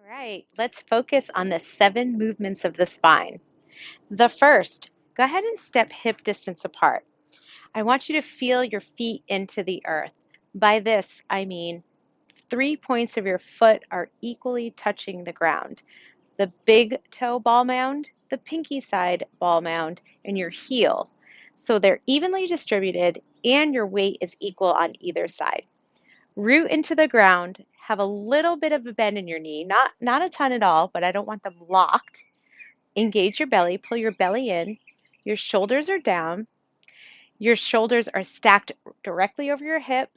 All right, let's focus on the 7 movements of the spine. The first, go ahead and step hip distance apart. I want you to feel your feet into the earth. By this, I mean 3 points of your foot are equally touching the ground. The big toe ball mound, the pinky side ball mound, and your heel. So they're evenly distributed and your weight is equal on either side. Root into the ground, have a little bit of a bend in your knee, not a ton at all, but I don't want them locked. Engage your belly, pull your belly in. Your shoulders are down. Your shoulders are stacked directly over your hip,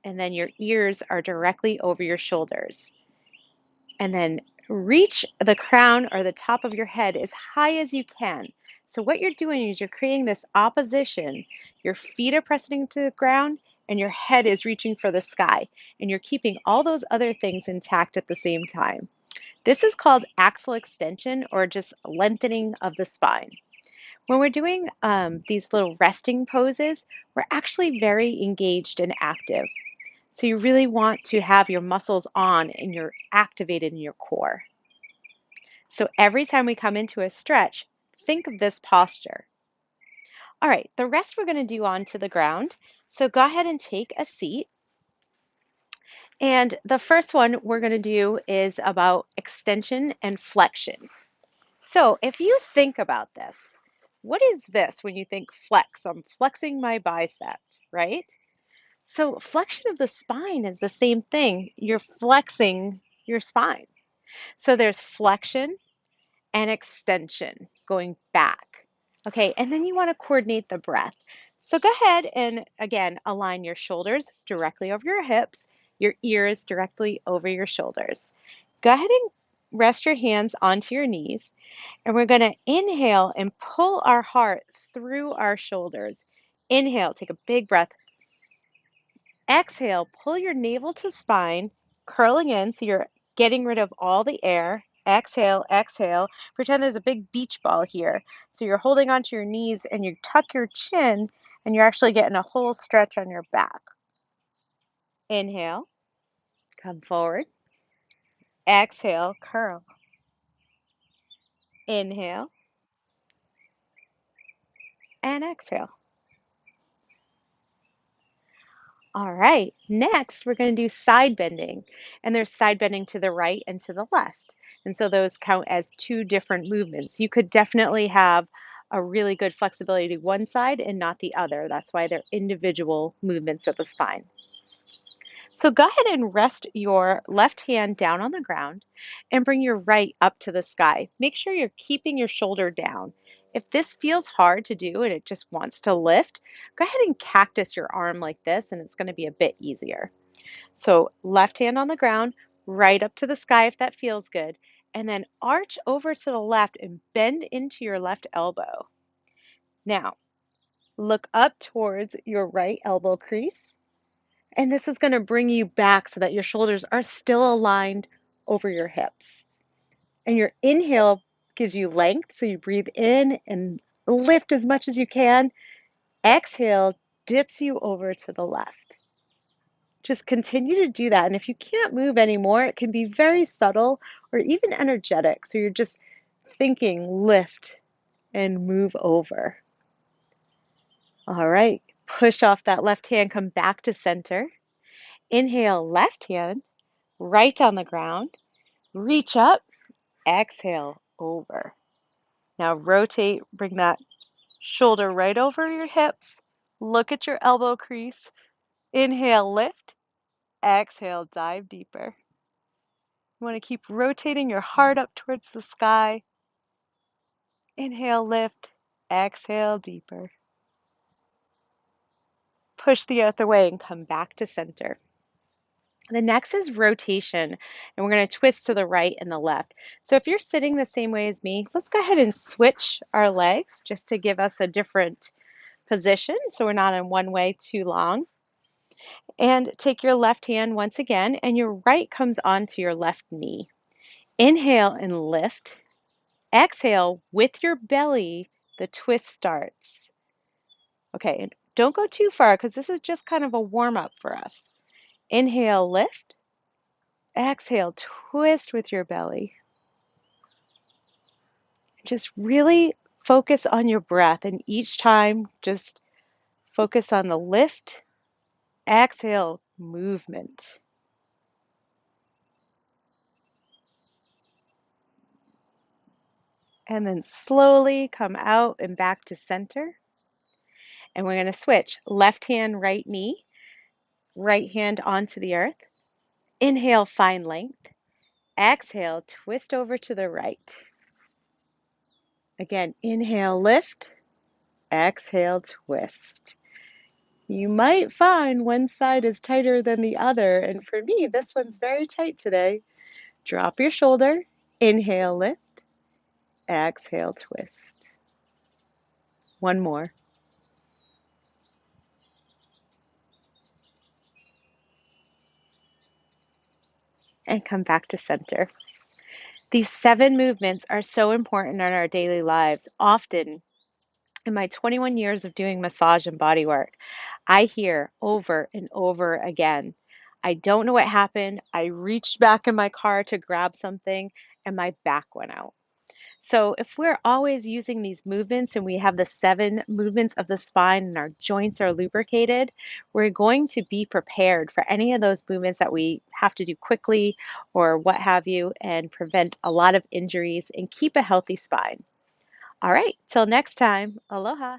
and then your ears are directly over your shoulders. And then reach the crown or the top of your head as high as you can. So what you're doing is you're creating this opposition. Your feet are pressing to the ground and your head is reaching for the sky. And you're keeping all those other things intact at the same time. This is called axial extension or just lengthening of the spine. When we're doing these little resting poses, we're actually very engaged and active. So you really want to have your muscles on and you're activated in your core. So every time we come into a stretch, think of this posture. All right, the rest we're going to do onto the ground. So go ahead and take a seat. And the first one we're going to do is about extension and flexion. So if you think about this, what is this when you think flex? I'm flexing my bicep, right? So flexion of the spine is the same thing. You're flexing your spine. So there's flexion and extension going back. Okay, and then you want to coordinate the breath. So go ahead and again align your shoulders directly over your hips, your ears directly over your shoulders. Go ahead and rest your hands onto your knees, and we're going to inhale and pull our heart through our shoulders. Inhale, take a big breath. Exhale, pull your navel to spine, curling in so you're getting rid of all the air. Exhale, exhale. Pretend there's a big beach ball here. So you're holding onto your knees and you tuck your chin and you're actually getting a whole stretch on your back. Inhale, come forward. Exhale, curl. Inhale and exhale. All right, next we're going to do side bending. And there's side bending to the right and to the left. And so those count as 2 different movements. You could definitely have a really good flexibility to one side and not the other. That's why they're individual movements of the spine. So go ahead and rest your left hand down on the ground and bring your right up to the sky. Make sure you're keeping your shoulder down. If this feels hard to do and it just wants to lift, go ahead and cactus your arm like this and it's going to be a bit easier. So left hand on the ground, right up to the sky if that feels good, and then arch over to the left and bend into your left elbow. Now, look up towards your right elbow crease. And this is going to bring you back so that your shoulders are still aligned over your hips. And your inhale gives you length, so you breathe in and lift as much as you can. Exhale dips you over to the left. Just continue to do that. And if you can't move anymore, it can be very subtle or even energetic. So you're just thinking lift and move over. All right, push off that left hand, come back to center. Inhale, left hand, right on the ground. Reach up, exhale, over. Now rotate, bring that shoulder right over your hips. Look at your elbow crease. Inhale, lift. Exhale, dive deeper. You want to keep rotating your heart up towards the sky. Inhale, lift. Exhale, deeper. Push the earth away and come back to center. The next is rotation, and we're going to twist to the right and the left. So if you're sitting the same way as me, let's go ahead and switch our legs just to give us a different position so we're not in one way too long. And take your left hand once again, and your right comes onto your left knee. Inhale and lift. Exhale, with your belly, the twist starts. Okay, and don't go too far because this is just kind of a warm up for us. Inhale, lift. Exhale, twist with your belly. Just really focus on your breath, and each time just focus on the lift, exhale, movement. And then slowly come out and back to center. And we're going to switch left hand, right knee, right hand onto the earth. Inhale, find length. Exhale, twist over to the right. Again, inhale, lift. Exhale, twist. You might find one side is tighter than the other, and for me, this one's very tight today. Drop your shoulder, inhale, lift, exhale, twist. One more. And come back to center. These 7 movements are so important in our daily lives. Often, in my 21 years of doing massage and body work, I hear over and over again, I don't know what happened. I reached back in my car to grab something and my back went out. So, if we're always using these movements and we have the 7 movements of the spine and our joints are lubricated, we're going to be prepared for any of those movements that we have to do quickly or what have you, and prevent a lot of injuries and keep a healthy spine. All right, till next time, aloha.